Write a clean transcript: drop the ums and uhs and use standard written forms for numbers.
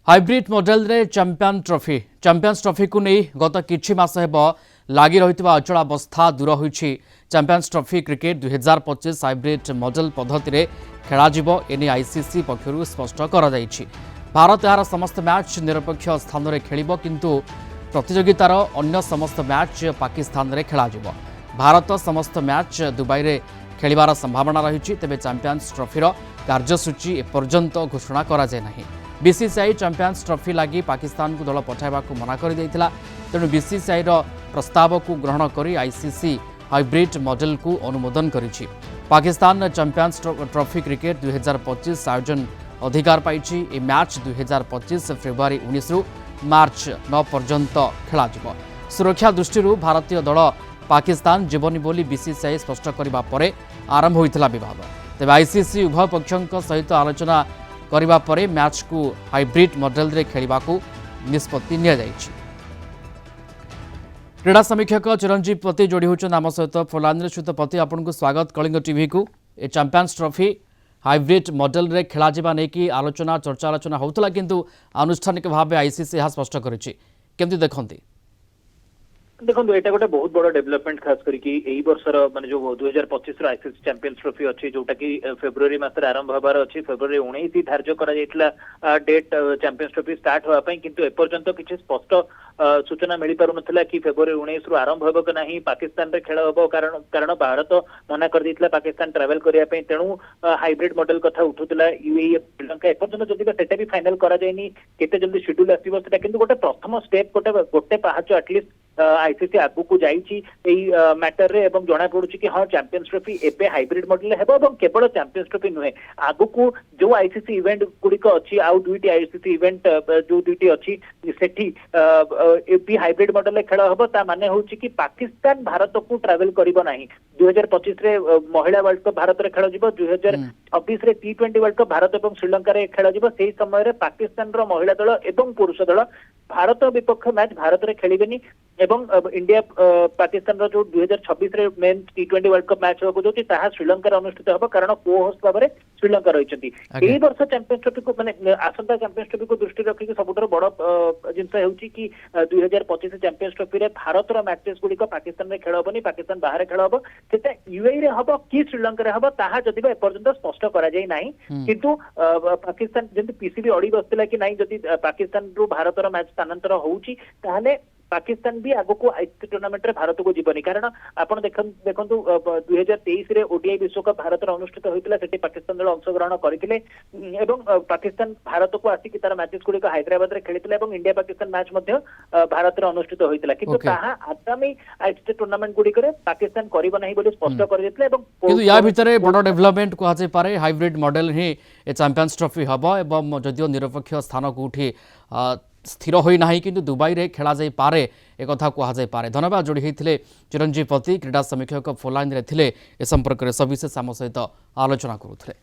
Hybrid model रे champions trophy को नहीं गत किछि मास हेबो लागी रहितबा अचलावस्था दूर होईछि। Champions trophy cricket 2025 hybrid model पद्धति रे खेला जिवो एने आईसीसी पक्षरु स्पष्ट करा जाईछि। भारत यार समस्त मैच निरपेक्ष स्थान रे खेलिबो किंतु प्रतियोगितार अन्य समस्त मैच पाकिस्तान रे खेला जिवो। भारत समस्त मैच दुबई रे खेलिबार संभावना रहिछि। तेबे चैंपियंस ट्रॉफीर कार्यसूची एपर्यंत घोषणा करा जाय नाही। बीसीसीआई चैंपियंस ट्रॉफी लगी पाकिस्तान को दल पठाइबा को मना कर देइथिला। तेणु बीसीसीआई प्रस्ताव को ग्रहण करी आईसीसी हाइब्रिड मॉडल को अनुमोदन करिछि। पाकिस्तान चैंपियंस ट्रॉफी क्रिकेट 2025 आयोजन अधिकार पाइछि। ए मैच 2025 फेब्रुआरी 19 रु मार्च 9 पर्यंत खेला जिवो। सुरक्षा दृष्टि भारतीय दल पाकिस्तान जीवनी बोली बीसीसीआई स्पष्ट करबा परे आरंभ होइथिला विवाद। तेबे आईसीसी उभय पक्षों सहित आलोचना करबा परे मैच को हाइब्रिड मॉडल रे खेलिबा को निष्पत्ति निया जाइछि। क्रीड़ा समीक्षक चिरंजीव पति जोड़ी होचन आम सहित फोलान सहित पति आपन को स्वागत कलिंग टीवी को। ए चैंपियंस ट्रॉफी हाइब्रिड मॉडल रे खेला जिबा नै कि आलोचना चर्चा आलोचना होतला किंतु आनुष्ठानिक भाव आईसीसी यह स्पष्ट करिछि। केमति देखंती देखो ये गोटे बहुत बड़ डेवलपमेंट खास करके वर्षर माने जो 2025 आईसीसी चैंपियंस ट्रॉफी अच्छी जोटा कि फेब्रुआरी मास आरंभ हबार अच्छी। फेब्रुआरी 19 धार्य करा डेट चैंपियंस ट्रॉफी स्टार्ट होगा किंतु एपर्यंत किसी स्पष्ट सूचना मिल पार ना कि फेब्रुआरी 19 रु आरंभ हो कि नहीं पाकिस्तान रे खेल हम कारण भारत मना कर देइथिला पाकिस्तान ट्रैवल करने। तेणु हाइब्रिड मॉडल कथा उठुला यूएई श्रीलंका एपर्यंत जदि सेटा भी फाइनल करा जायनी केते जल्दी शेड्यूल आसीबो सेटा किंतु गोटे प्रथम स्टेप गोटे पाहाच एटलिस्ट आईसीसी आगु को जाइछि मैटर रे एवं जना पड़ुछि कि हाँ चैंपियंस ट्रॉफी एबे हाइब्रिड मॉडल हेबो एवं केवल चैंपियंस ट्रॉफी नुहे आगु को जो आईसीसी इवेंट गुड़िक अच्छी आउ दुईटी आईसीसी इवेंट जो दुईटी अच्छी सेठी भी हाइब्रिड मॉडल रे खेल हबो। ता माने होछि कि पाकिस्तान भारत को ट्रैवल करिबो नाही। 2025 रे महिला वर्ल्ड कप भारत रे खेल जिवो। 2026 रे टी20 वर्ल्ड कप भारत एवं श्रीलंका रे खेल जिवो। सेही समय रे पाकिस्तान रो महिला दल एवं पुरुष दल भारत विपक्ष मैच भारत रे खेलिबेनी एवं इंडिया पाकिस्तान रो जो 2026 रे मेन टी20 वर्ल्ड कप मैच होको जोति ताहा श्रीलंका रे अनुष्ठित होबो कारण को होस्ट भाबरे श्रीलंका रहिसंती। एही वर्ष चैंपियंस ट्रॉफी को माने आसंता चैंपियंस ट्रॉफी को दृष्टि रखि कि सबुतर बड़ जिंस हेउची कि 2025 चैंपियंस ट्रॉफी रे भारत रो मैचेस गुडी को पाकिस्तान रे खेल होबनी पाकिस्तान बाहर खेल होबो सेटा यूएई रे होबो कि श्रीलंका रे होबो ताहा जदिबा एपर्यंत स्पष्ट करा जाय नाही। किंतु पाकिस्तान जंती पीसीबी अडी बसतिला कि नाही जदि पाकिस्तान रो भारत रो मैच स्थानांतर होउची ताहाले पाकिस्तान भी आगो को आईसीसी टूर्नामेंट रे भारत को जीवनी कारण आपण देखंतु 2023 रे ओडीआई विश्वकप भारत रे अनुष्ठित होइतिला सेठी पाकिस्तान दल अंशग्रहण करथिले एवं पाकिस्तान भारत को आसी कि तार मैचेस गुडी को हैदराबाद रे खेलितिला एवं इंडिया पाकिस्तान मैच मध्ये भारत रे अनुष्ठित होइतिला किंतु ताहा आगामी आईसीसी टूर्नामेंट गुडी करे पाकिस्तान करिबो नाही बोली स्पष्ट कर देथिले एवं किंतु या भितरे बड़ डेवलपमेंट को आजे पारे हाइब्रिड मॉडल ही ए चैंपियंस ट्रॉफी हबो एवं जदियो निरपेक्ष स्थान को उठी स्थिर होई नाही किंतु दुबई रे खेला जाई पारे एक कथा कहा जाई पारे। धन्यवाद जोड़ी होते चिरंजीव पति क्रीड़ा समीक्षक फोलाइन रे थिले ए संपर्क रे सविशेष आम सहित आलोचना करुथिले।